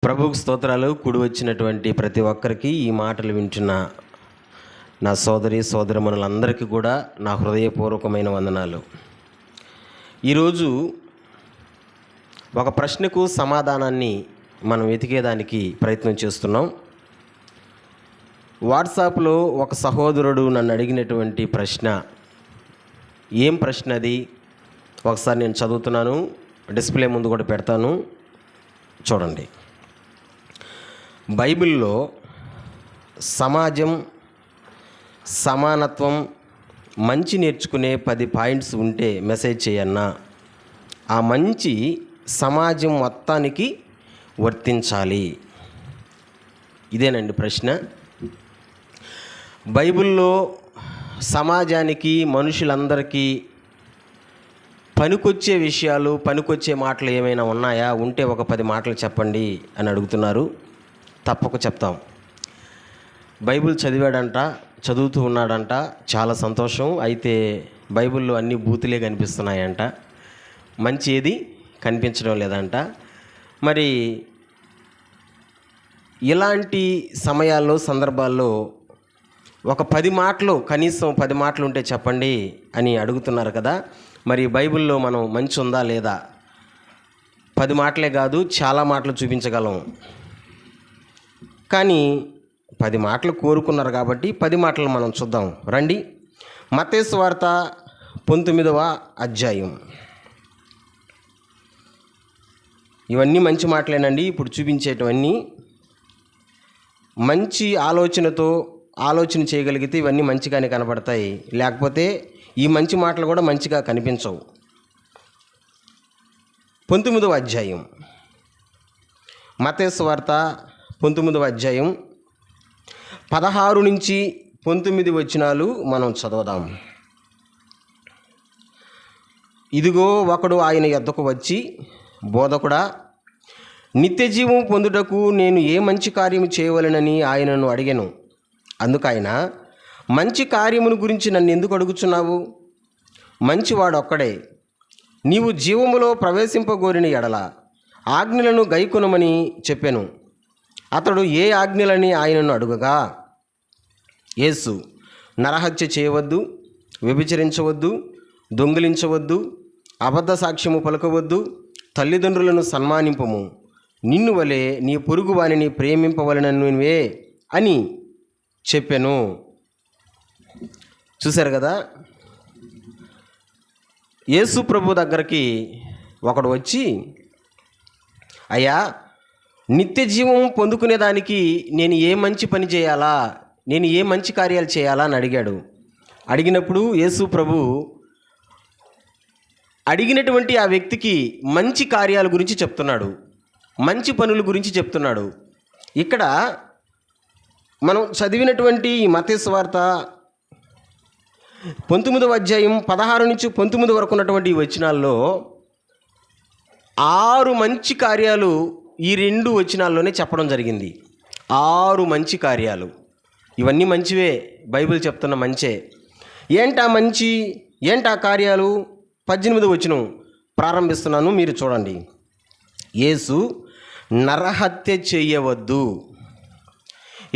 ప్రభువుకు స్తోత్రాలు. కూడి వచ్చినటువంటి ప్రతి ఒక్కరికి, ఈ మాటలు వింటున్న నా సోదరి సోదరమణులందరికీ కూడా నా హృదయపూర్వకమైన వందనాలు. ఈరోజు ఒక ప్రశ్నకు సమాధానాన్ని మనం వెతికేదానికి ప్రయత్నం చేస్తున్నాం. వాట్సాప్లో ఒక సహోదరుడు నన్ను అడిగినటువంటి ప్రశ్న, ఏం ప్రశ్న అది? ఒకసారి నేను చదువుతున్నాను, డిస్ప్లే ముందు కూడా పెడతాను, చూడండి. బైబిల్లో సమాజం, సమానత్వం, మంచి నేర్చుకునే 10 పాయింట్స్ ఉంటే మెసేజ్ చేయన్నా, ఆ మంచి సమాజం మొత్తానికి వర్తించాలి. ఇదేనండి ప్రశ్న. బైబిల్లో సమాజానికి, మనుషులందరికీ పనికొచ్చే విషయాలు, పనికొచ్చే మాటలు ఏమైనా ఉన్నాయా? ఉంటే ఒక 10 మాటలు చెప్పండి అని అడుగుతున్నారు. తప్పక చెప్తాం. బైబిల్ చదివాడంట, చదువుతూ ఉన్నాడంట, చాలా సంతోషం. అయితే బైబిల్లో అన్ని బూతులే కనిపిస్తున్నాయంట, మంచి ఏది కనిపించడం లేదంట. మరి ఇలాంటి సమయాల్లో, సందర్భాల్లో ఒక 10 మాటలు, కనీసం 10 మాటలు ఉంటే చెప్పండి అని అడుగుతున్నారు కదా. మరి బైబిల్లో మనం మంచి ఉందా లేదా? 10 మాటలే కాదు, చాలా మాటలు చూపించగలం. కానీ 10 మాటలు కోరుకున్నారు కాబట్టి 10 మాటలు మనం చూద్దాం రండి. మత్తయి సువార్త 19వ అధ్యాయం. ఇవన్నీ మంచి మాటలేనండి. ఇప్పుడు చూపించేటివన్నీ మంచి ఆలోచనతో ఆలోచన చేయగలిగితే ఇవన్నీ మంచిగానే కనపడతాయి. లేకపోతే ఈ మంచి మాటలు కూడా మంచిగా కనిపించవు. 19వ అధ్యాయం, మత్తయి సువార్త 19వ అధ్యాయం 16 నుంచి 19 వచనాలు మనం చదువుదాం. ఇదిగో ఒకడు ఆయన యొద్దకు వచ్చి, బోధకుడా, నిత్య జీవం పొందుటకు నేను ఏ మంచి కార్యము చేయవలెనని ఆయనను అడిగాను. అందుకైన, మంచి కార్యమును గురించి నన్ను ఎందుకు అడుగుచున్నావు? మంచివాడు ఒక్కడే. నీవు జీవములో ప్రవేశింపగోరిన ఎడల ఆజ్ఞలను గైకొనమని చెప్పాను. అతడు ఏ ఆజ్ఞలని ఆయనను అడుగగా, యేసు, నరహత్య చేయవద్దు, వ్యభిచరించవద్దు, దొంగిలించవద్దు, అబద్ధ సాక్ష్యము పలకవద్దు, తల్లిదండ్రులను సన్మానింపము, నిన్ను వలె నీ పొరుగు వానిని ప్రేమింపవలెననివే అని చెప్పాను. చూశారు కదా, యేసు ప్రభు దగ్గరికి ఒకడు వచ్చి, అయ్యా, నిత్య జీవం పొందుకునేదానికి నేను ఏ మంచి పని చేయాలా, నేను ఏ మంచి కార్యాలు చేయాలా అని అడిగాడు. అడిగినప్పుడు యేసు ప్రభు అడిగినటువంటి ఆ వ్యక్తికి మంచి కార్యాల గురించి చెప్తున్నాడు, మంచి పనుల గురించి చెప్తున్నాడు. ఇక్కడ మనం చదివినటువంటి ఈ మత్తయి సువార్త 19వ అధ్యాయం 16 నుంచి 19 వరకు ఉన్నటువంటి ఈ వచనాల్లో 6 మంచి కార్యాలు ఈ 2 వచనాల్లోనే చెప్పడం జరిగింది. 6 మంచి కార్యాలు. ఇవన్నీ మంచివే, బైబిల్ చెప్తున్న మంచే. ఏంటా మంచి, ఏంటా కార్యాలు? 18వ వచనం ప్రారంభిస్తున్నాను, మీరు చూడండి. యేసు, నరహత్య చేయవద్దు.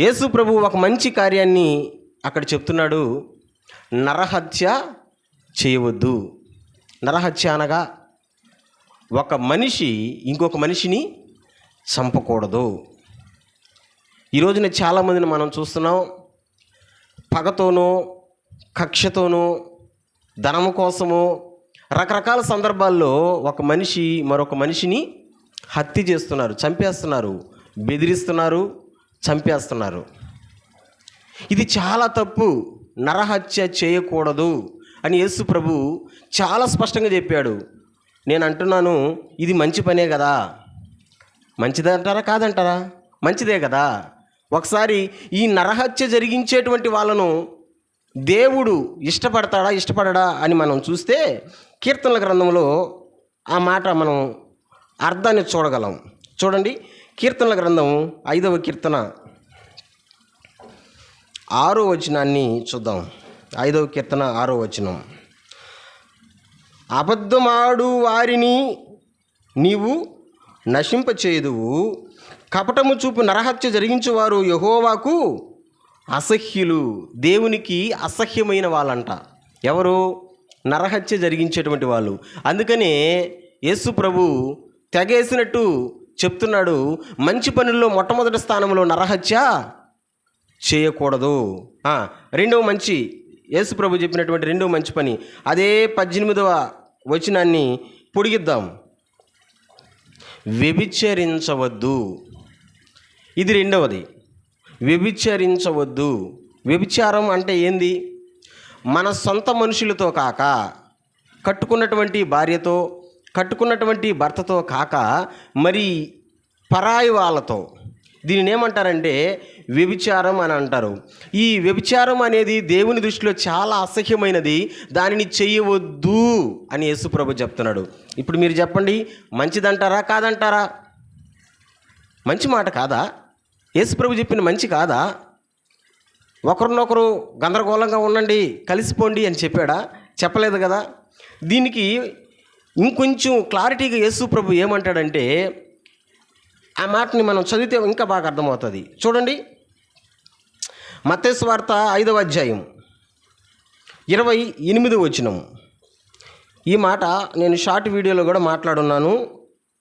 యేసు ప్రభు ఒక మంచి కార్యాన్ని అక్కడ చెప్తున్నాడు. నరహత్య చేయవద్దు. నరహత్య అనగా ఒక మనిషి ఇంకొక మనిషిని చంపకూడదు. ఈ రోజున చాలామందిని మనం చూస్తున్నాం, పగతోనో, కక్షతోనో, ధనము కోసమో, రకరకాల సందర్భాల్లో ఒక మనిషి మరొక మనిషిని హత్య చేస్తున్నారు, చంపేస్తున్నారు, బెదిరిస్తున్నారు, చంపేస్తున్నారు. ఇది చాలా తప్పు. నరహత్య చేయకూడదు అని యేసు ప్రభు చాలా స్పష్టంగా చెప్పాడు. నేను అంటున్నాను, ఇది మంచి పనే కదా. మంచిదే అంటారా, కాదంటారా? మంచిదే కదా. ఒకసారి ఈ నరహత్య జరిగించేటువంటి వాళ్ళను దేవుడు ఇష్టపడతాడా, ఇష్టపడడా అని మనం చూస్తే కీర్తనల గ్రంథంలో ఆ మాట మనం అర్థాన్ని చూడగలం. చూడండి, కీర్తనల గ్రంథం 5వ కీర్తన 6వ వచనాన్ని చూద్దాం. 5వ కీర్తన 6వ వచనం. అబద్ధమాడు వారిని నీవు నశింపచేయుదువు, కపటము చూపు నరహత్య జరిగించేవారు యెహోవాకు అసహ్యులు, దేవునికి అసహ్యమైన వాళ్ళంట. ఎవరు? నరహత్య జరిగించేటువంటి వాళ్ళు. అందుకనే యేసు ప్రభు తెగేసినట్టు చెప్తున్నాడు, మంచి పనుల్లో మొట్టమొదటి స్థానంలో నరహత్య చేయకూడదు. రెండవ మంచి, యేసు ప్రభు చెప్పినటువంటి రెండవ మంచి పని, అదే 18వ వచనాన్ని పొడిగిద్దాం. వ్యభిచరించవద్దు. ఇది రెండవది, వ్యభిచరించవద్దు. వ్యభిచారం అంటే ఏంది? మన సొంత మనుషులతో కాక, కట్టుకున్నటువంటి భార్యతో, కట్టుకున్నటువంటి భర్తతో కాక, మరి పరాయి వాళ్ళతో. దీనిని ఏమంటారంటే వ్యభిచారం అని అంటారు. ఈ వ్యభిచారం అనేది దేవుని దృష్టిలో చాలా అసహ్యమైనది, దానిని చేయవద్దు అని యేసు ప్రభు చెప్తున్నాడు. ఇప్పుడు మీరు చెప్పండి, మంచిదంటారా కాదంటారా? మంచి మాట కాదా? యేసు ప్రభు చెప్పిన మంచి కాదా? ఒకరినొకరు గందరగోళంగా ఉండండి, కలిసిపోండి అని చెప్పాడా? చెప్పలేదు కదా. దీనికి ఇంకొంచెం క్లారిటీగా యేసు ప్రభు ఏమంటాడంటే, ఆ మాటని మనం చదివితే ఇంకా బాగా అర్థమవుతుంది. చూడండి, మత్తయి సువార్త 5వ అధ్యాయం 28వ వచనం. ఈ మాట నేను షార్ట్ వీడియోలో కూడా మాట్లాడున్నాను,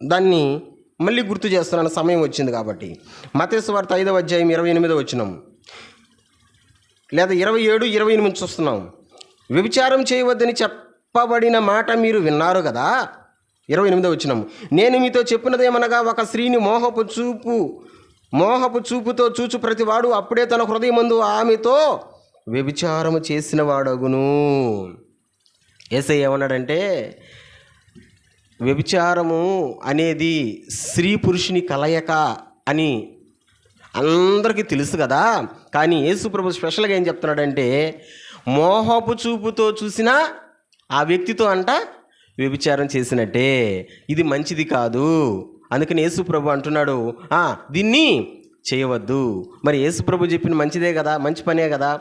దాన్ని మళ్ళీ గుర్తు చేస్తున్నాను, సమయం వచ్చింది కాబట్టి. మత్తయి సువార్త 5వ అధ్యాయం 28వ వచనం, లేదా 27, 28 చూస్తున్నాం. వ్యభిచారం చేయవద్దని చెప్పబడిన మాట మీరు విన్నారు కదా. 28వ వచనం, నేను మీతో చెప్పినదేమనగా, ఒక స్త్రీని మోహపు చూపుతో చూచు ప్రతివాడు అప్పుడే తన హృదయమందు ఆమెతో వ్యభిచారము చేసిన వాడగును. యేసయ్య ఏమన్నాడంటే, వ్యభిచారము అనేది స్త్రీ పురుషుని కలయిక అని అందరికీ తెలుసు కదా. కానీ యేసు ప్రభు స్పెషల్గా ఏం చెప్తున్నాడంటే, మోహపు చూపుతో చూసిన ఆ వ్యక్తితో అంట వ్యభిచారం చేసినట్టే, ఇది మంచిది కాదు. అందుకని యేసు ప్రభు అంటున్నాడు, దీన్ని చేయవద్దు. మరి యేసు ప్రభు చెప్పిన మంచిదే కదా, మంచి పనే కదా.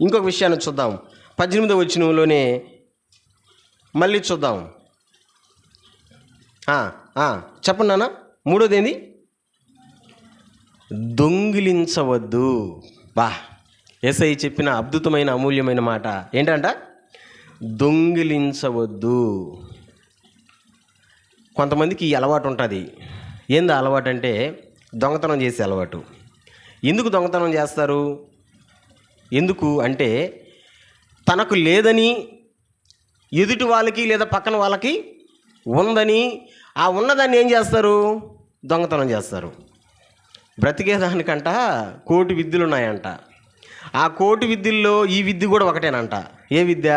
ఇంకొక విషయాన్ని చూద్దాం, 18వ వచనంలోనే మళ్ళీ చూద్దాం. చెప్పండి నాన్న. మూడోది ఏంది? దొంగిలించవద్దు. యేసయ్య చెప్పిన అద్భుతమైన అమూల్యమైన మాట ఏంటంట? దొంగిలించవద్దు. కొంతమందికి ఈ అలవాటు ఉంటుంది. ఏంది అలవాటు అంటే దొంగతనం చేసే అలవాటు. ఎందుకు దొంగతనం చేస్తారు? ఎందుకు అంటే తనకు లేదని ఎదుటి వాళ్ళకి లేదా పక్కన వాళ్ళకి ఉందని, ఆ ఉన్నదాన్ని ఏం చేస్తారు? దొంగతనం చేస్తారు. బ్రతికేదానికంట కోటి విద్యలు ఉన్నాయంట. ఆ కోటి విద్యల్లో ఈ విద్య కూడా ఒకటేనంట. ఏ విద్య?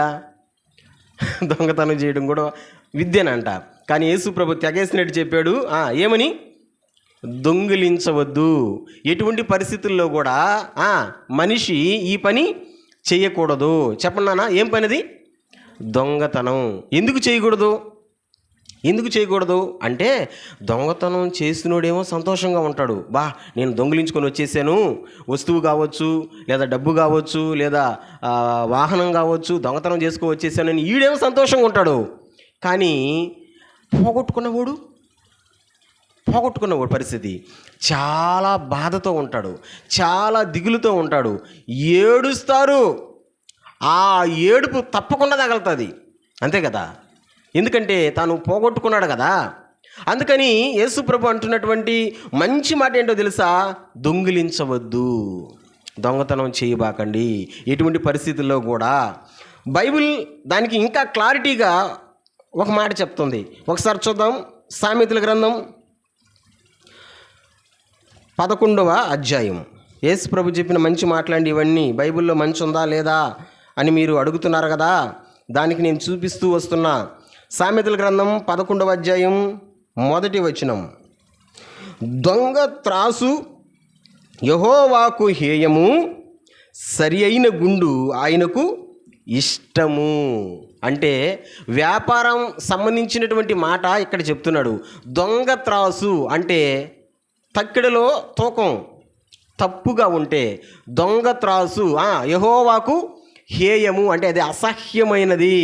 దొంగతనం చేయడం కూడా విద్యనంట. కానీ యేసు ప్రభు తెగేసినట్టు చెప్పాడు, ఏమని? దొంగిలించవద్దు. ఎటువంటి పరిస్థితుల్లో కూడా మనిషి ఈ పని చేయకూడదు. చెప్పండి నాన్న, ఏం పనిది? దొంగతనం. ఎందుకు చేయకూడదు? అంటే దొంగతనం చేసినోడేమో సంతోషంగా ఉంటాడు. నేను దొంగిలించుకొని వచ్చేసాను, వస్తువు కావచ్చు, లేదా డబ్బు కావచ్చు, లేదా వాహనం కావచ్చు, దొంగతనం చేసుకొని వచ్చేసానని ఈడేమో సంతోషంగా ఉంటాడు. కానీ పోగొట్టుకున్నవాడు పరిస్థితి చాలా బాధతో ఉంటాడు, చాలా దిగులుతో ఉంటాడు, ఏడుస్తారు. ఆ ఏడుపు తప్పకుండా తగలుతుంది, అంతే కదా. ఎందుకంటే తాను పోగొట్టుకున్నాడు కదా. అందుకని యేసు ప్రభు అంటున్నటువంటి మంచి మాట ఏంటో తెలుసా? దొంగిలించవద్దు, దొంగతనం చేయబాకండి ఎటువంటి పరిస్థితుల్లో కూడా. బైబిల్ దానికి ఇంకా క్లారిటీగా ఒక మాట చెప్తుంది. ఒకసారి చూద్దాం, సామెతల గ్రంథం 11వ అధ్యాయం. యేసు ప్రభు చెప్పిన మంచి మాట్లాడి ఇవన్నీ బైబిల్లో మంచి ఉందా లేదా అని మీరు అడుగుతున్నారు కదా, దానికి నేను చూపిస్తూ వస్తున్నా. సామెతల గ్రంథం 11వ అధ్యాయం 1వ వచనం, దొంగ త్రాసు యెహోవాకు హేయము, సరి అయిన గుండు ఆయనకు ఇష్టము. అంటే వ్యాపారం సంబంధించినటువంటి మాట ఇక్కడ చెప్తున్నాడు. దొంగ త్రాసు అంటే తక్కెడలో తూకం తప్పుగా ఉంటే దొంగ త్రాసు యెహోవాకు హేయము అంటే అది అసహ్యమైనది.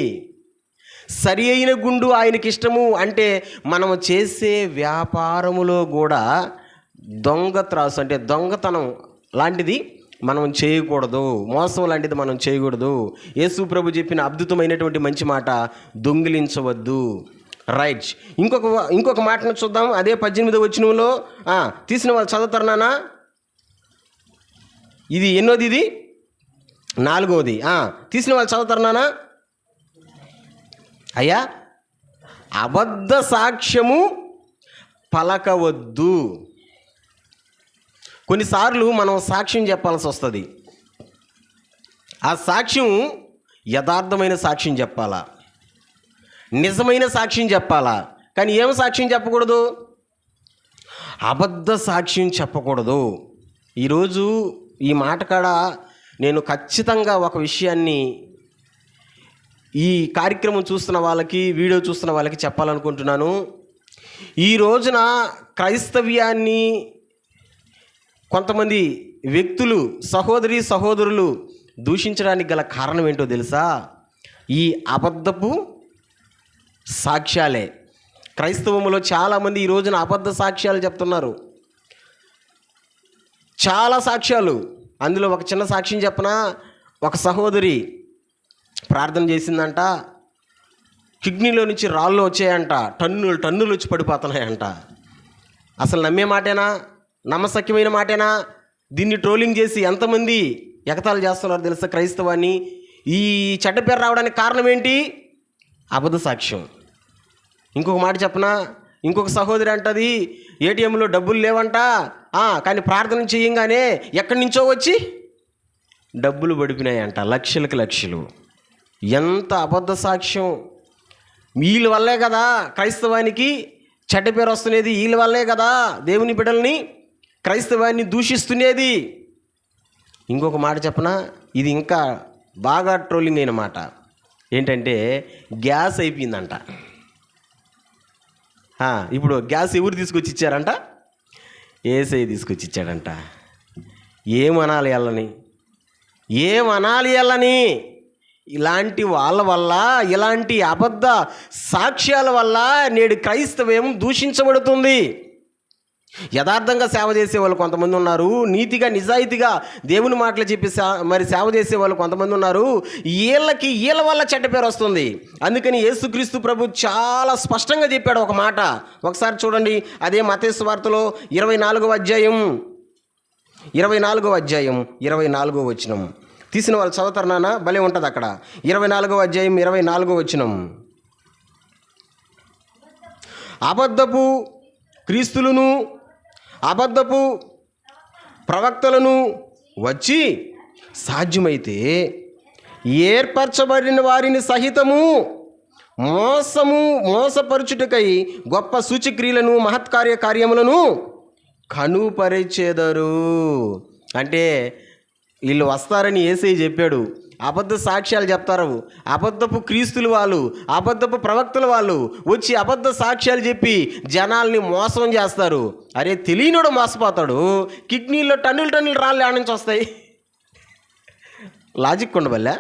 సరి అయిన గుండు ఆయనకి ఇష్టము అంటే మనము చేసే వ్యాపారములో కూడా దొంగ త్రాసు అంటే దొంగతనం లాంటిది మనం చేయకూడదు, మోసం లాంటిది మనం చేయకూడదు. యేసు ప్రభు చెప్పిన అద్భుతమైనటువంటి మంచి మాట, దొంగిలించవద్దు. రైట్. ఇంకొక మాటను చూద్దాం. అదే 18వ వచనంలో తీసిన వాళ్ళు చదువుతారు నాన్న. ఇది ఎన్నోది? ఇది 4వది. తీసిన వాళ్ళు చదువుతారు నాన్న. అయ్యా, అబద్ధ సాక్ష్యము పలకవద్దు. కొన్నిసార్లు మనం సాక్ష్యం చెప్పాల్సి వస్తుంది. ఆ సాక్ష్యం యథార్థమైన సాక్ష్యం చెప్పాలా, నిజమైన సాక్ష్యం చెప్పాలా. కానీ ఏం సాక్ష్యం చెప్పకూడదు? అబద్ధ సాక్ష్యం చెప్పకూడదు. ఈరోజు ఈ మాట కాడ నేను ఖచ్చితంగా ఒక విషయాన్ని ఈ కార్యక్రమం చూస్తున్న వాళ్ళకి, వీడియో చూస్తున్న వాళ్ళకి చెప్పాలనుకుంటున్నాను. ఈ రోజున క్రైస్తవ్యాన్ని కొంతమంది వ్యక్తులు, సహోదరులు దూషించడానికి గల కారణం ఏంటో తెలుసా? ఈ అబద్ధపు సాక్ష్యాలే. క్రైస్తవములో చాలామంది ఈ రోజున అబద్ధ సాక్ష్యాలు చెప్తున్నారు. చాలా సాక్ష్యాలు. అందులో ఒక చిన్న సాక్ష్యం చెప్పనా? ఒక సహోదరి ప్రార్థన చేసిందంట, కిడ్నీలో నుంచి రాళ్ళు వచ్చాయంట, టన్నులు వచ్చి పడిపోతున్నాయంట. అసలు నమ్మే మాటేనా? నమ్మశక్యమైన మాటేనా? దీన్ని ట్రోలింగ్ చేసి ఎంతమంది ఎగతాళి చేస్తున్నారు తెలుసా క్రైస్తవాన్ని? ఈ చెడ్డ పేరు రావడానికి కారణం ఏంటి? అబద్ధ సాక్ష్యం. ఇంకొక మాట చెప్పనా? ఇంకొక సహోదరి అంటది, ఏటీఎంలో డబ్బులు లేవంట, కానీ ప్రార్థన చేయంగానే ఎక్కడి నుంచో వచ్చి డబ్బులు పడిపోయినాయంట, లక్షలు. ఎంత అబద్ధ సాక్ష్యం! వీళ్ళ వల్లే కదా క్రైస్తవానికి చెడ్డ పేరు వస్తున్నది. వీళ్ళ వల్లే కదా దేవుని బిడ్డల్ని, క్రైస్తవాన్ని దూషిస్తున్నది. ఇంకొక మాట చెప్పనా? ఇది ఇంకా బాగా ట్రోలింగ్ అయిన మాట ఏంటంటే, గ్యాస్ అయిపోయిందంట. ఇప్పుడు గ్యాస్ ఎవరు తీసుకొచ్చి ఇచ్చారంట? యేసయ్య తీసుకొచ్చి ఇచ్చాడంట. ఏమనాలి వాళ్ళని? ఇలాంటి వాళ్ళ వల్ల, ఇలాంటి అబద్ధ సాక్ష్యాల వల్ల నేడు క్రైస్తవ్యం దూషించబడుతుంది. యథార్థంగా సేవ చేసే వాళ్ళు కొంతమంది ఉన్నారు, నీతిగా నిజాయితీగా దేవుని మాటలు చెప్పి సేవ చేసే వాళ్ళు కొంతమంది ఉన్నారు. వీళ్ళ వల్ల చెడ్డ పేరు వస్తుంది. అందుకని యేసుక్రీస్తు ప్రభు చాలా స్పష్టంగా చెప్పాడు ఒక మాట. ఒకసారి చూడండి, అదే మత్తయి సువార్తలో 24వ అధ్యాయం 24వ వచనం. తీసిన వాళ్ళు చదువుతారు నాన్న, భలే ఉంటుంది అక్కడ. 24వ అధ్యాయం 24వ వచనం. అబద్ధపు క్రీస్తులను, అబద్ధపు ప్రవక్తలను వచ్చి సాధ్యమైతే ఏర్పరచబడిన వారిని సహితము మోసపరుచుటకై గొప్ప సూచక్రియలను, కార్యములను కనుపరిచెదరు. అంటే వీళ్ళు వస్తారని యేసయ్య చెప్పాడు. అబద్ధ సాక్ష్యాలు చెప్తారు. అబద్ధపు క్రీస్తులు వాళ్ళు, అబద్ధపు ప్రవక్తల వాళ్ళు వచ్చి అబద్ధ సాక్ష్యాలు చెప్పి జనాల్ని మోసం చేస్తారు. అరే, తెలియనోడు మోసపోతాడు. కిడ్నీలో టన్నులు రాళ్ళు ఆడ నుంచి వస్తాయి. లాజిక్ ఉండబల్లే.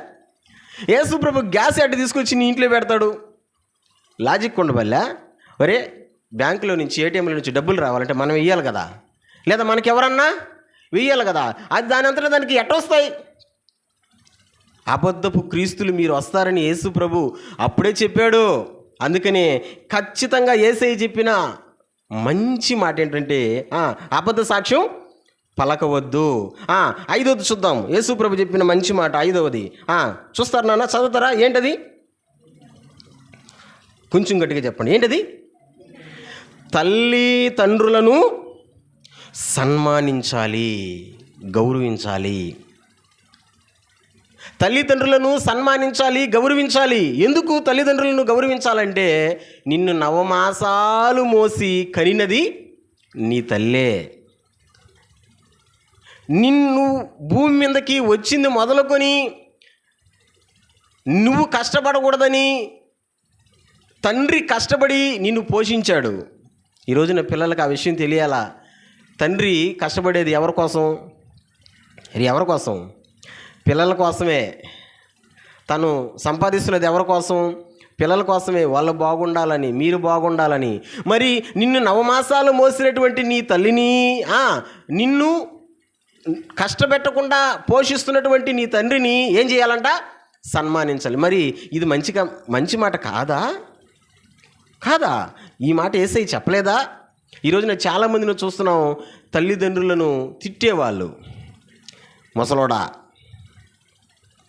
యేసు ప్రభు గ్యాస్ ఎట్ట తీసుకొచ్చి నీ ఇంట్లో పెడతాడు? లాజిక్ ఉండబల్లే. ఒరే, బ్యాంకులో నుంచి, ఏటీఎంలో నుంచి డబ్బులు రావాలంటే మనం వెయ్యాలి కదా, లేదా మనకి ఎవరన్నా వెయ్యాలి కదా. అది దాని అంతటా దానికి ఎట్టొస్తాయి? అబద్ధపు క్రీస్తులు మీరు వస్తారని యేసు ప్రభు అప్పుడే చెప్పాడు. అందుకని ఖచ్చితంగా యేసయ్య చెప్పిన మంచి మాట ఏంటంటే, అబద్ధ సాక్ష్యం పలకవద్దు. 5వది చూద్దాం. యేసు ప్రభు చెప్పిన మంచి మాట 5వది. చూస్తారు నాన్న, చదువుతారా? ఏంటది? కొంచెం గట్టిగా చెప్పండి. ఏంటది? తల్లి తండ్రులను సన్మానించాలి, గౌరవించాలి. తల్లిదండ్రులను సన్మానించాలి, గౌరవించాలి. ఎందుకు తల్లిదండ్రులను గౌరవించాలంటే, నిన్ను 9 మాసాలు మోసి కనినది నీ తల్లే. నిన్ను భూమి మీదకి వచ్చింది మొదలుకొని నువ్వు కష్టపడకూడదని తండ్రి కష్టపడి నిన్ను పోషించాడు. ఈరోజున పిల్లలకు ఆ విషయం తెలియాలా? తండ్రి కష్టపడేది ఎవరి కోసం? పిల్లల కోసమే. తను సంపాదిస్తున్నది ఎవరి కోసం? పిల్లల కోసమే, వాళ్ళు బాగుండాలని, మీరు బాగుండాలని. మరి నిన్ను నవమాసాలు మోసినటువంటి నీ తల్లిని, నిన్ను కష్టపెట్టకుండా పోషిస్తున్నటువంటి నీ తండ్రిని ఏం చేయాలంట? సన్మానించాలి. మరి ఇది మంచి మాట కాదా? ఈ మాట యేసయ్య చెప్పలేదా? ఈరోజున చాలామందిని చూస్తున్నాం, తల్లిదండ్రులను తిట్టేవాళ్ళు, ముసలోడా,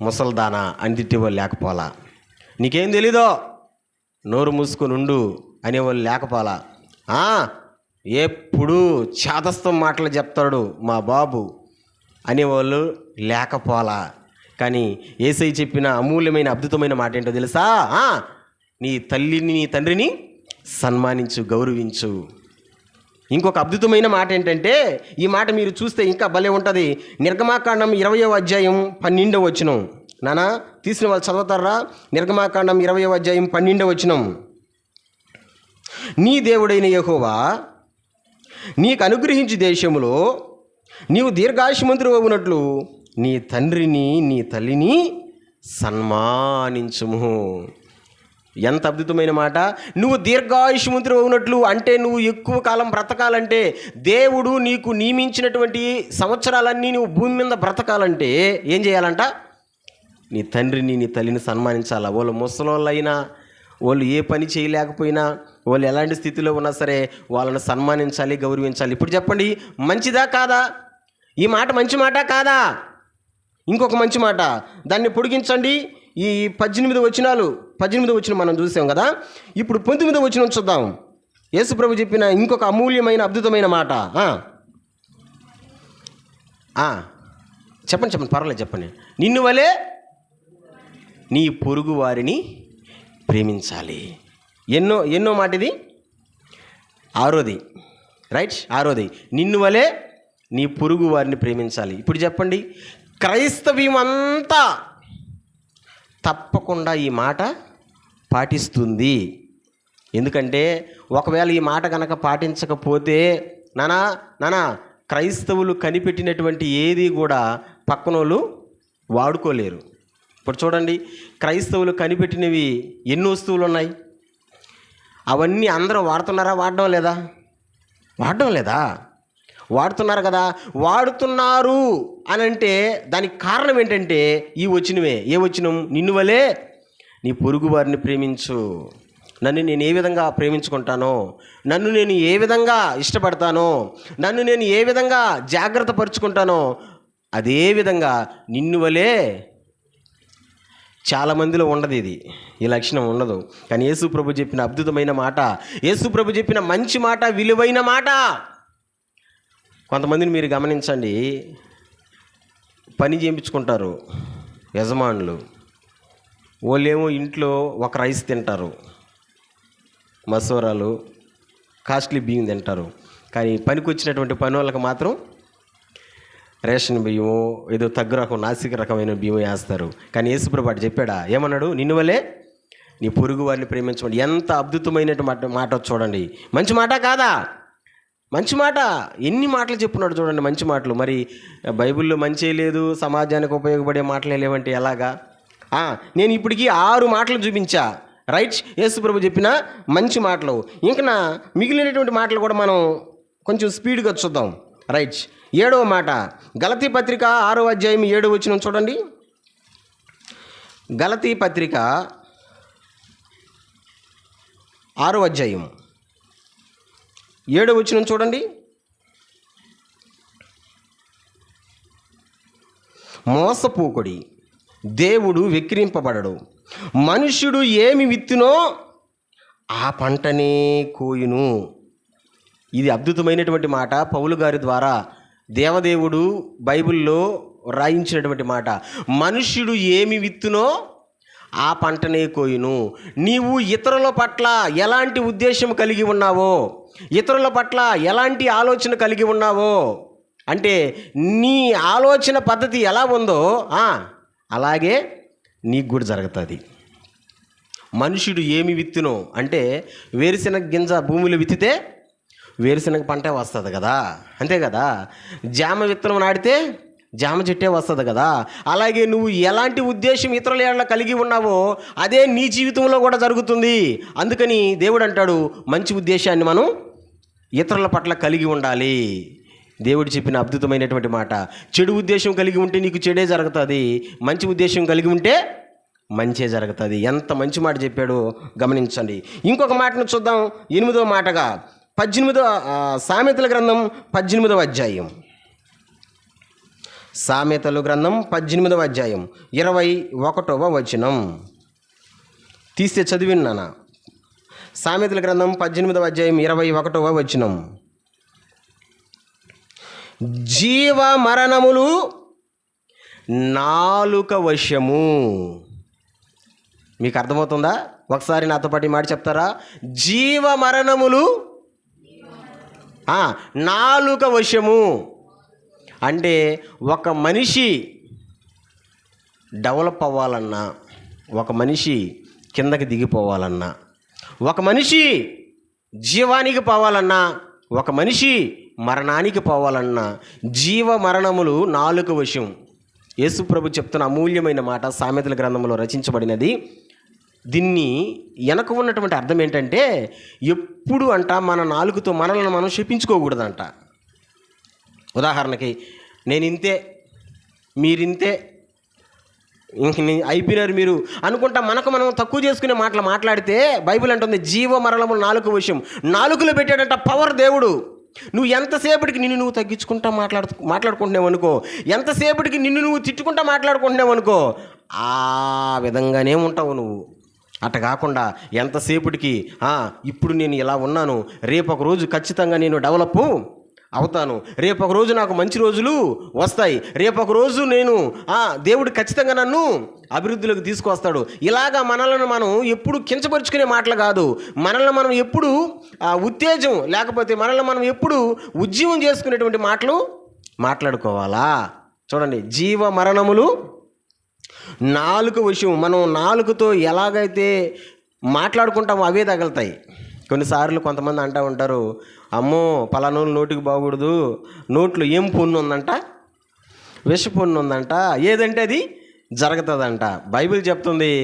ముసల్దానా అని తిట్టేవాళ్ళు లేకపోలా, నీకేం తెలీదో నోరు మూసుకొని ఉండు అనేవాళ్ళు లేకపోలా, ఎప్పుడు చాదస్తం మాటలు చెప్తాడు మా బాబు అనేవాళ్ళు లేకపోలా. కానీ యేసయ్య చెప్పిన అమూల్యమైన అద్భుతమైన మాట ఏంటో తెలుసా? నీ తల్లిని, నీ తండ్రిని సన్మానించు, గౌరవించు. ఇంకొక అద్భుతమైన మాట ఏంటంటే, ఈ మాట మీరు చూస్తే ఇంకా భలే ఉంటుంది. నిర్గమాకాండం 20వ అధ్యాయం 12వ వచనం. నానా తీసిన వాళ్ళు చదువుతారా? నిర్గమాకాండం 20వ అధ్యాయం 12వ వచనం. నీ దేవుడైన యెహోవా నీకు అనుగ్రహించు దేశములో నీవు దీర్ఘాయుష్మంతుడు అవునట్లు నీ తండ్రిని, నీ తల్లిని సన్మానించుము. ఎంత అద్భుతమైన మాట! నువ్వు దీర్ఘాయుష్మంతుడు అవునట్లు అంటే, నువ్వు ఎక్కువ కాలం బ్రతకాలంటే, దేవుడు నీకు నియమించినటువంటి సంవత్సరాలన్నీ నువ్వు భూమి మీద బ్రతకాలంటే ఏం చేయాలంట? నీ తండ్రిని, నీ తల్లిని సన్మానించాలా. వాళ్ళు ముసలోళ్ళైనా, వాళ్ళు ఏ పని చేయలేకపోయినా, వాళ్ళు ఎలాంటి స్థితిలో ఉన్నా సరే వాళ్ళని సన్మానించాలి, గౌరవించాలి. ఇప్పుడు చెప్పండి, మంచిదా కాదా? ఈ మాట మంచి మాట కాదా? ఇంకొక మంచి మాట, దాన్ని పొడిగించండి. ఈ 18 వచనం మనం చూసాం కదా. ఇప్పుడు 19వ వచనం చూద్దాం. యేసు ప్రభు చెప్పిన ఇంకొక అమూల్యమైన అద్భుతమైన మాట. చెప్పండి, పర్వాలేదు చెప్పండి. నిన్ను వలే నీ పొరుగు వారిని ప్రేమించాలి. ఎన్నో మాట ఇది? 6ది, రైట్? 6ది, నిన్ను వలే నీ పొరుగు వారిని ప్రేమించాలి. ఇప్పుడు చెప్పండి, క్రైస్తవ్యం అంతా తప్పకుండా ఈ మాట పాటిస్తుంది. ఎందుకంటే ఒకవేళ ఈ మాట కనుక పాటించకపోతే నానా క్రైస్తవులు కనిపెట్టినటువంటి ఏది కూడా పక్కనోళ్ళు వాడుకోలేరు. ఇప్పుడు చూడండి, క్రైస్తవులు కనిపెట్టినవి ఎన్ని వస్తువులు ఉన్నాయి? అవన్నీ అందరూ వాడుతున్నారా? వాడడం లేదా? వాడుతున్నారు కదా. వాడుతున్నారు అని అంటే దానికి కారణం ఏంటంటే ఈ వచనమే. ఏ వచనం? నిన్ను వలే నీ పొరుగు వారిని ప్రేమించు. నన్ను నేను ఏ విధంగా ప్రేమించుకుంటానో, నన్ను నేను ఏ విధంగా ఇష్టపడతానో, నన్ను నేను ఏ విధంగా జాగ్రత్త పరుచుకుంటానో అదే విధంగా నిన్ను వలే. చాలామందిలో ఉండదు ఇది, ఈ లక్షణం ఉండదు. కానీ యేసు ప్రభు చెప్పిన అద్భుతమైన మాట, యేసు ప్రభు చెప్పిన మంచి మాట, విలువైన మాట. కొంతమందిని మీరు గమనించండి, పని చేయించుకుంటారు యజమానులు. వాళ్ళేమో ఇంట్లో ఒక రైస్ తింటారు, మసూరాలు, కాస్ట్లీ బియ్యం తింటారు. కానీ పనికి వచ్చినటువంటి పని వాళ్ళకి మాత్రం రేషన్ బియ్యము, ఏదో తగ్గు రకం, నాసిక రకమైన బియ్యం వేస్తారు. కానీ యేసుప్రభు అటు చెప్పాడా? ఏమన్నాడు? నిన్ను వలే నీ పొరుగు వారిని ప్రేమించమని. ఎంత అద్భుతమైనటువంటి మాట చూడండి. మంచి మాట కాదా? మంచి మాట. ఎన్ని మాటలు చెప్పున్నాడు చూడండి, మంచి మాటలు. మరి బైబిల్లో మంచి లేదు, సమాజానికి ఉపయోగపడే మాటలే లేవంటే ఎలాగా? నేను ఇప్పటికీ 6 మాటలు చూపించా, రైట్? యేసుప్రభు చెప్పిన మంచి మాటలు. ఇంకా మిగిలినటువంటి మాటలు కూడా మనం కొంచెం స్పీడ్గా చూద్దాం, రైట్? 7వ మాట, గలతీ పత్రిక 6వ అధ్యాయం 7వ వచనం చూడండి. గలతీ పత్రిక 6వ అధ్యాయం 7వ వచనం చూడండి. మోసపోకుడి, దేవుడు వెక్కిరింపబడడు. మనుష్యుడు ఏమి విత్తునో ఆ పంటనే కోయును. ఇది అద్భుతమైనటువంటి మాట. పౌలు గారి ద్వారా దేవదేవుడు బైబిల్లో రాయించినటువంటి మాట. మనుష్యుడు ఏమి విత్తునో ఆ పంటనే కోయును. నీవు ఇతరుల పట్ల ఎలాంటి ఉద్దేశం కలిగి ఉన్నావో, ఇతరుల పట్ల ఎలాంటి ఆలోచన కలిగి ఉన్నావో, అంటే నీ ఆలోచన పద్ధతి ఎలా ఉందో అలాగే నీకు కూడా జరుగుతుంది. మనుషుడు ఏమి విత్తునో అంటే వేరుశెనగ గింజ భూమిలో విత్తితే వేరుశెనగ పంటే వస్తుంది కదా, అంతే కదా. జామ విత్తనం నాటితే జామ చెట్టే వస్తుంది కదా. అలాగే నువ్వు ఎలాంటి ఉద్దేశం ఇతరుల ఏళ్ళ కలిగి ఉన్నావో అదే నీ జీవితంలో కూడా జరుగుతుంది. అందుకని దేవుడు అంటాడు, మంచి ఉద్దేశాన్ని మనం ఇతరుల పట్ల కలిగి ఉండాలి. దేవుడు చెప్పిన అద్భుతమైనటువంటి మాట. చెడు ఉద్దేశం కలిగి ఉంటే నీకు చెడే జరుగుతుంది, మంచి ఉద్దేశం కలిగి ఉంటే మంచే జరుగుతుంది. ఎంత మంచి మాట చెప్పాడో గమనించండి. ఇంకొక మాటను చూద్దాం. 8వ మాటగా 18వ సామెతల గ్రంథం 18వ అధ్యాయం. సామెతల గ్రంథం 18వ అధ్యాయం 21వ వచనం తీస్తే చదివినానా. సామెతల గ్రంథం 18వ అధ్యాయం 21వ వచనం. జీవ మరణములు నాలుక వశము. మీకు అర్థమవుతుందా? ఒకసారి నాతో పాటు మాట చెప్తారా? జీవ మరణములు నాలుక వశము. అంటే ఒక మనిషి డెవలప్ అవ్వాలన్నా, ఒక మనిషి కిందకి దిగిపోవాలన్నా, ఒక మనిషి జీవానికి పోవాలన్నా, ఒక మనిషి మరణానికి పోవాలన్నా జీవ మరణములు నాలుక వశం. యేసు ప్రభు చెప్తున్న అమూల్యమైన మాట సామెతల గ్రంథంలో రచించబడినది. దీన్ని వెనక ఉన్నటువంటి అర్థం ఏంటంటే, ఎప్పుడు అంట మన నాలుకతో మనల్ని మనం శపించుకోకూడదంట. ఉదాహరణకి, నేను ఇంతే, మీరింతే, ఇంక అయిపోయినారు మీరు అనుకుంటా మనకు మనం తక్కువ చేసుకునే మాటలు మాట్లాడితే బైబిల్ అంటుంది జీవ మరణములు నాలుక వశం. నాలుకలో పెట్టాడంట పవర్ దేవుడు. నువ్వు ఎంతసేపటికి నిన్ను నువ్వు తగ్గించుకుంటా మాట్లాడుకుంటున్నావు అనుకో, ఎంతసేపటికి నిన్ను నువ్వు తిట్టుకుంటా మాట్లాడుకుంటున్నావు అనుకో, ఆ విధంగానే ఉంటావు నువ్వు. అట్ట కాకుండా ఎంతసేపటికి ఇప్పుడు నేను ఇలా ఉన్నాను, రేపు ఒక రోజు ఖచ్చితంగా నేను డెవలప్ అవుతాను, రేపు ఒక రోజు నాకు మంచి రోజులు వస్తాయి, రేపు ఒక రోజు నేను దేవుడు ఖచ్చితంగా నన్ను అభివృద్ధిలోకి తీసుకొస్తాడు. ఇలాగా మనల్ని మనం ఎప్పుడు కించపరుచుకునే మాటలు కాదు, మనల్ని మనం ఎప్పుడు ఉత్తేజం లేకపోతే మనల్ని మనం ఎప్పుడు ఉజ్జీవం చేసుకునేటువంటి మాటలు మాట్లాడుకోవాలా. చూడండి, జీవ మరణములు నాలుక విషయం. మనం నాలుకతో ఎలాగైతే మాట్లాడుకుంటామో అవే తగులుతాయి. కొన్నిసార్లు కొంతమంది అంటూ ఉంటారు, అమ్మో పలానోళ్ళు నోటికి బాగూడదు, నోట్లో ఏం పున్ను ఉందంట, విష పున్ను ఉందంట, ఏదంటే అది జరుగుతుందంట. బైబిల్ చెప్తుంది,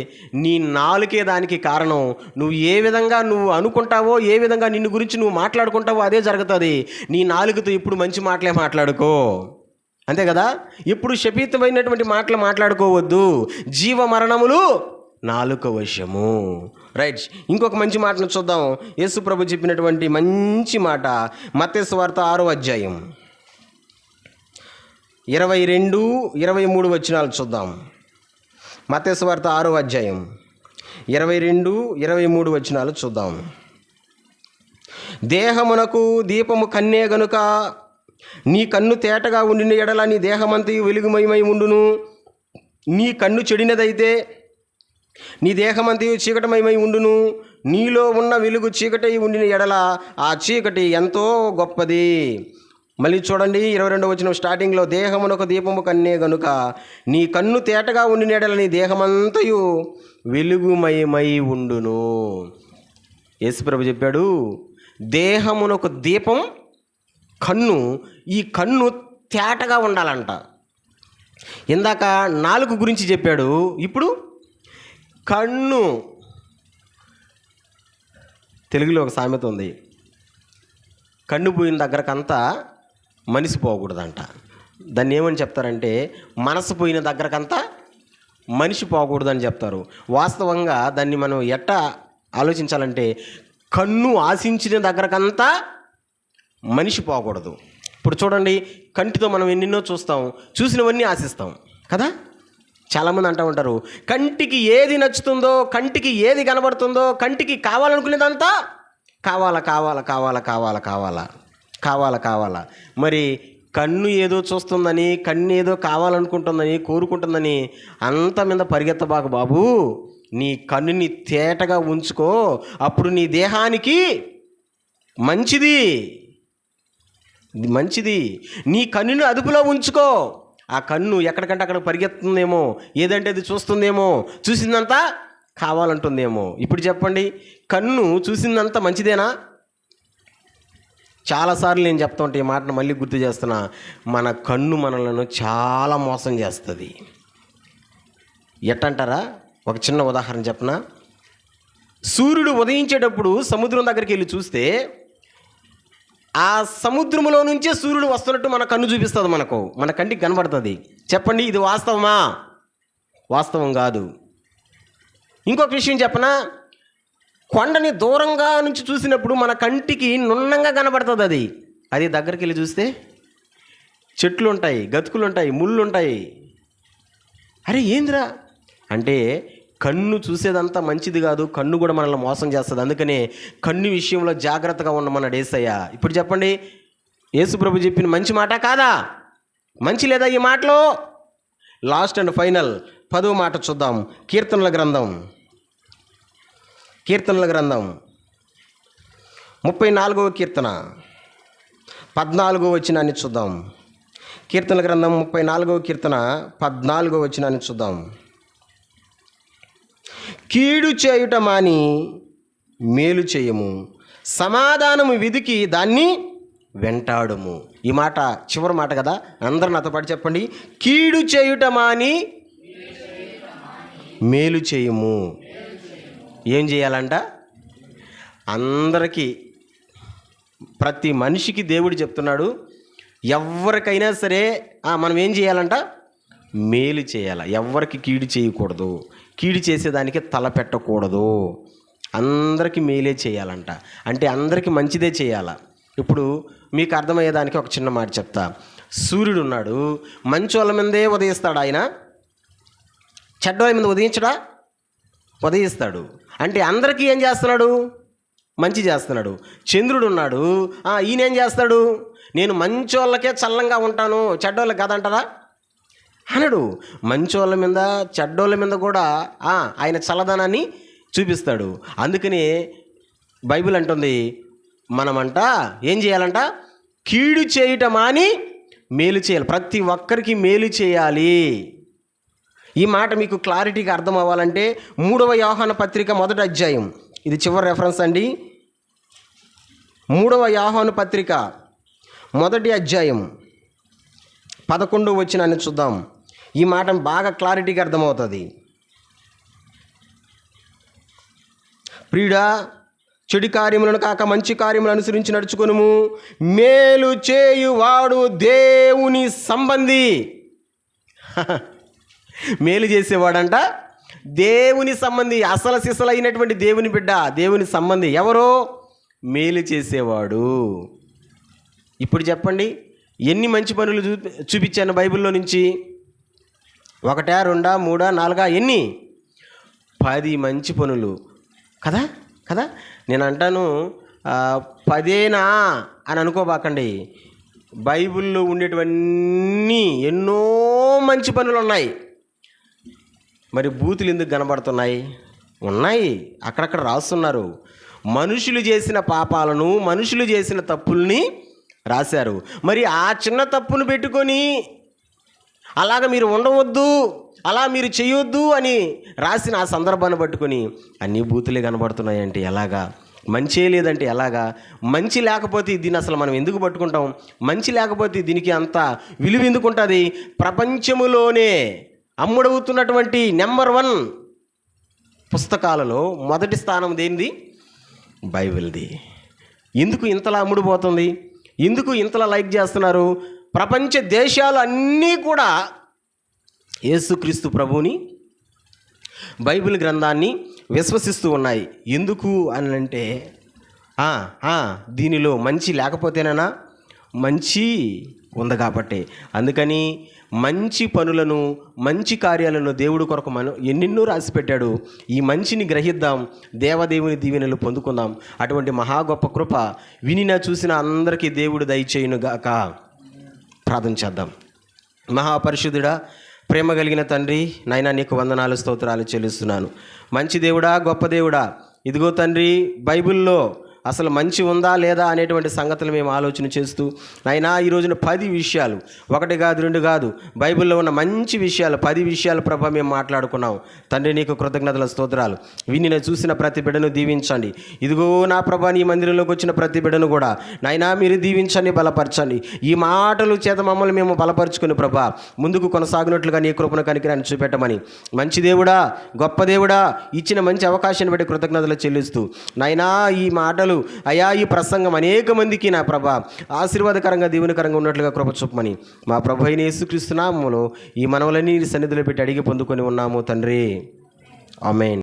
నీ నాలుకే దానికి కారణం. నువ్వు ఏ విధంగా నువ్వు అనుకుంటావో, ఏ విధంగా నిన్ను గురించి నువ్వు మాట్లాడుకుంటావో అదే జరుగుతుంది. నీ నాలుకతో ఇప్పుడు మంచి మాటలే మాట్లాడుకో, అంతే కదా. ఇప్పుడు శపితమైనటువంటి మాటలు మాట్లాడుకోవద్దు. జీవ మరణములు నాలుక వశము. రైట్, ఇంకొక మంచి మాటను చూద్దాం. యేసు ప్రభు చెప్పినటువంటి మంచి మాట మత్తయి సువార్త 6వ అధ్యాయం 22, 23 వచనాలు చూద్దాం. మత్తయి సువార్త 6వ అధ్యాయం 22, 23 వచనాలు చూద్దాం. దేహమునకు దీపము కన్నే గనుక నీ కన్ను తేటగా ఉండిన ఎడల నీ దేహమంతయు వెలుగుమయమై ఉండును. నీ కన్ను చెడినదైతే నీ దేహమంతయు చీకటమయమై ఉండును. నీలో ఉన్న వెలుగు చీకటి ఉండిన ఎడల ఆ చీకటి ఎంతో గొప్పది. మళ్ళీ చూడండి, 22వ వచనం స్టార్టింగ్లో, దేహమునకు దీపము కన్నే గనుక నీ కన్ను తేటగా ఉండిన ఎడల నీ దేహమంతయు వెలుగుమయమై ఉండును. యేసుప్రభు చెప్పాడు, దేహమునకు దీపం కన్ను. ఈ కన్ను తేటగా ఉండాలంట. ఇందాక నాలుగు గురించి చెప్పాడు, ఇప్పుడు కన్ను. తెలుగులో ఒక సామెత ఉంది, కన్ను పోయిన దగ్గరకంతా మనిషి పోకూడదంట. దాన్ని ఏమని చెప్తారంటే, మనసు పోయిన దగ్గరకంతా మనిషి పోకూడదని చెప్తారు. వాస్తవంగా దాన్ని మనం ఎట్టా ఆలోచించాలంటే, కన్ను ఆశించిన దగ్గరకంతా మనిషి పోకూడదు. ఇప్పుడు చూడండి, కంటితో మనం ఎన్నెన్నో చూస్తాం, చూసినవన్నీ ఆశిస్తాం కదా. చాలామంది అంటూ ఉంటారు, కంటికి ఏది నచ్చుతుందో, కంటికి ఏది కనబడుతుందో, కంటికి కావాలనుకునేదంతా కావాలా కావాలా కావాలా కావాలా కావాలా కావాలా కావాలా. మరి కన్ను ఏదో చూస్తుందని, కన్ను ఏదో కావాలనుకుంటుందని, కోరుకుంటుందని అంత మీద పరిగెత్తబాకు బాబు. నీ కన్నుని తేటగా ఉంచుకో, అప్పుడు నీ దేహానికి మంచిది. నీ కన్నుని అదుపులో ఉంచుకో. ఆ కన్ను ఎక్కడికంటే అక్కడ పరిగెత్తుందేమో, ఏదంటే అది చూస్తుందేమో, చూసిందంతా కావాలంటుందేమో. ఇప్పుడు చెప్పండి, కన్ను చూసిందంతా మంచిదేనా? చాలాసార్లు నేను చెప్తా ఉంటే ఈ మాటను మళ్ళీ గుర్తు చేస్తున్నా, మన కన్ను మనలను చాలా మోసం చేస్తుంది. ఎట్టంటారా? ఒక చిన్న ఉదాహరణ చెప్పనా? సూర్యుడు ఉదయించేటప్పుడు సముద్రం దగ్గరికి వెళ్ళి చూస్తే ఆ సముద్రంలో నుంచే సూర్యుడు వస్తున్నట్టు మన కన్ను చూపిస్తుంది, మన కంటికి కనబడుతుంది. చెప్పండి, ఇది వాస్తవమా? వాస్తవం కాదు. ఇంకొక విషయం చెప్పనా? కొండని దూరంగా నుంచి చూసినప్పుడు మన కంటికి నున్నంగా కనబడుతుంది. అది దగ్గరికి వెళ్ళి చూస్తే చెట్లు ఉంటాయి, గతుకులు ఉంటాయి, ముళ్ళు ఉంటాయి. అరే ఏందిరా అంటే కన్ను చూసేదంతా మంచిది కాదు, కన్ను కూడా మనల్ని మోసం చేస్తుంది. అందుకనే కన్ను విషయంలో జాగ్రత్తగా ఉండమన్నాడు యేసయ్య. ఇప్పుడు చెప్పండి, యేసు ప్రభు చెప్పిన మంచి మాట కాదా? మంచి లేదా ఈ మాటలో? లాస్ట్ అండ్ ఫైనల్ 10వ మాట చూద్దాం. కీర్తనల గ్రంథం 34వ కీర్తన 14వ వచనాన్ని చూద్దాం. కీర్తనల గ్రంథం 34వ కీర్తన 14వ వచనాన్ని చూద్దాం. కీడు చేయుట మాని మేలు చేయము, సమాధానము వెదికి దాన్ని వెంటాడుము. ఈ మాట చివరి మాట కదా, అందరూ నాతో పాటు చెప్పండి. కీడు చేయుట మాని మేలు చేయము. ఏం చేయాలంట? అందరికీ, ప్రతి మనిషికి దేవుడు చెప్తున్నాడు, ఎవరికైనా సరే మనం ఏం చేయాలంట? మేలు చేయాల. ఎవరికి కీడు చేయకూడదు, కీడు చేసేదానికి తల పెట్టకూడదు. అందరికీ మేలే చేయాలంట. అంటే అందరికీ మంచిదే చేయాల. ఇప్పుడు మీకు అర్థమయ్యేదానికి ఒక చిన్న మాట చెప్తా. సూర్యుడు ఉన్నాడు, మంచోళ్ళ మీదే ఉదయిస్తాడు ఆయన, చెడ్డోళ్ళ మీద ఉదయించడా? ఉదయిస్తాడు. అంటే అందరికీ ఏం చేస్తున్నాడు? మంచి చేస్తున్నాడు. చంద్రుడు ఉన్నాడు, ఈయన ఏం చేస్తాడు? నేను మంచోళ్ళకే చల్లంగా ఉంటాను, చెడ్డోళ్ళకి కాదంటారా అనడు. మంచోళ్ళ మీద చెడ్డోళ్ళ మీద కూడా ఆయన చల్లదనాన్ని చూపిస్తాడు. అందుకని బైబిల్ అంటుంది, మనమంట ఏం చేయాలంట? కీడు చేయటం అని మేలు చేయాలి. ప్రతి ఒక్కరికి మేలు చేయాలి. ఈ మాట మీకు క్లారిటీగా అర్థం అవ్వాలంటే 3వ యోహాను పత్రిక 1వ అధ్యాయం, ఇది చివరి రెఫరెన్స్ అండి. 3వ యోహాను పత్రిక 1వ అధ్యాయం 11వ వచనాన్ని చూద్దాం. ఈ మాట బాగా క్లారిటీగా అర్థమవుతుంది. ప్రియుడా, చెడు కార్యములను కాక మంచి కార్యములను అనుసరించి నడుచుకొనుము. మేలు చేయువాడు దేవుని సంబంధి. మేలు చేసేవాడంట దేవుని సంబంధి, అసలు సిసలైనటువంటి దేవుని బిడ్డ, దేవుని సంబంధి. ఎవరో? మేలు చేసేవాడు. ఇప్పుడు చెప్పండి, ఎన్ని మంచి పనులు చూపించాను బైబిల్లో నుంచి? 1, 2, 3, 4 ఎన్ని? 10 మంచి పనులు కదా కదా. నేను అంటాను 10 అని అనుకోబాకండి. బైబిల్లో ఉండేటివన్నీ ఎన్నో మంచి పనులు ఉన్నాయి. మరి బూతులు ఎందుకు కనబడుతున్నాయి? ఉన్నాయి, అక్కడక్కడ రాస్తున్నారు. మనుషులు చేసిన పాపాలను, మనుషులు చేసిన తప్పుల్ని రాశారు. మరి ఆ చిన్న తప్పును పెట్టుకొని అలాగ మీరు ఉండవద్దు, అలా మీరు చేయొద్దు అని రాసిన ఆ సందర్భాన్ని పట్టుకొని అన్ని బూతులే కనబడుతున్నాయంటే ఎలాగా? మంచే లేదంటే ఎలాగా? మంచి లేకపోతే దీన్ని అసలు మనం ఎందుకు పట్టుకుంటాం? మంచి లేకపోతే దీనికి అంత విలువ ఎందుకు ఉంటుంది? ప్రపంచములోనే అమ్ముడవుతున్నటువంటి నెంబర్ 1 పుస్తకాలలో మొదటి స్థానం దేనిది? బైబిల్ది. ఎందుకు ఇంతలా అమ్ముడుపోతుంది? ఎందుకు ఇంతలా లైక్ చేస్తున్నారు? ప్రపంచ దేశాలు అన్నీ కూడా యేసుక్రీస్తు ప్రభువుని, బైబిల్ గ్రంథాన్ని విశ్వసిస్తూ ఉన్నాయి. ఎందుకు అని అంటే దీనిలో మంచి లేకపోతేనా? మంచి ఉంది కాబట్టి. అందుకని మంచి పనులను, మంచి కార్యాలను దేవుడు కొరకు మనం ఎన్నెన్నో రాసిపెట్టాడు. ఈ మంచిని గ్రహిద్దాం, దేవదేవుని దీవెనలు పొందుకుందాం. అటువంటి మహా గొప్ప కృప వినిన చూసిన అందరికీ దేవుడు దయచేయునుగాక. ప్రార్థన చేద్దాం. మహాపరిశుద్ధుడా, ప్రేమ కలిగిన తండ్రి, నాయనా నీకు వందనాలు, స్తోత్రాలు చెల్లిస్తున్నాను. మంచి దేవుడా, గొప్ప దేవుడా, ఇదిగో తండ్రి, బైబిల్లో అసలు మంచి ఉందా లేదా అనేటువంటి సంగతులు మేము ఆలోచన చేస్తూ నాయనా ఈ రోజున 10 విషయాలు, 1 కాదు 2 కాదు, బైబిల్లో ఉన్న మంచి విషయాలు 10 విషయాలు ప్రభా మేము మాట్లాడుకున్నాం. తండ్రి నీకు కృతజ్ఞతల స్తోత్రాలు. విని చూసిన ప్రతి బిడ్డను దీవించండి. ఇదిగో నా ప్రభా నీ మందిరంలోకి వచ్చిన ప్రతి బిడ్డను కూడా నాయనా మీరు దీవించండి, బలపరచండి. ఈ మాటలు చేత మమ్మల్ని మేము బలపరుచుకుని ప్రభా ముందుకు కొనసాగినట్లుగా నీ కృపను కనికరాన్ని చూపెట్టమని, మంచి దేవుడా గొప్ప దేవుడా ఇచ్చిన మంచి అవకాశాన్ని బట్టి కృతజ్ఞతలు చెల్లిస్తూ నాయనా ఈ మాటలు అయా ఈ ప్రసంగం అనేక మందికి నా ప్రభా ఆశీర్వాదకరంగా దీవెనకరంగా ఉన్నట్లుగా కృప చూపమని మా ప్రభు అయిన యేసుక్రీస్తు నామములో ఈ మనవలన్నీ సన్నిధిలో పెట్టి అడిగి పొందుకొని ఉన్నాము తండ్రి. ఆమేన్.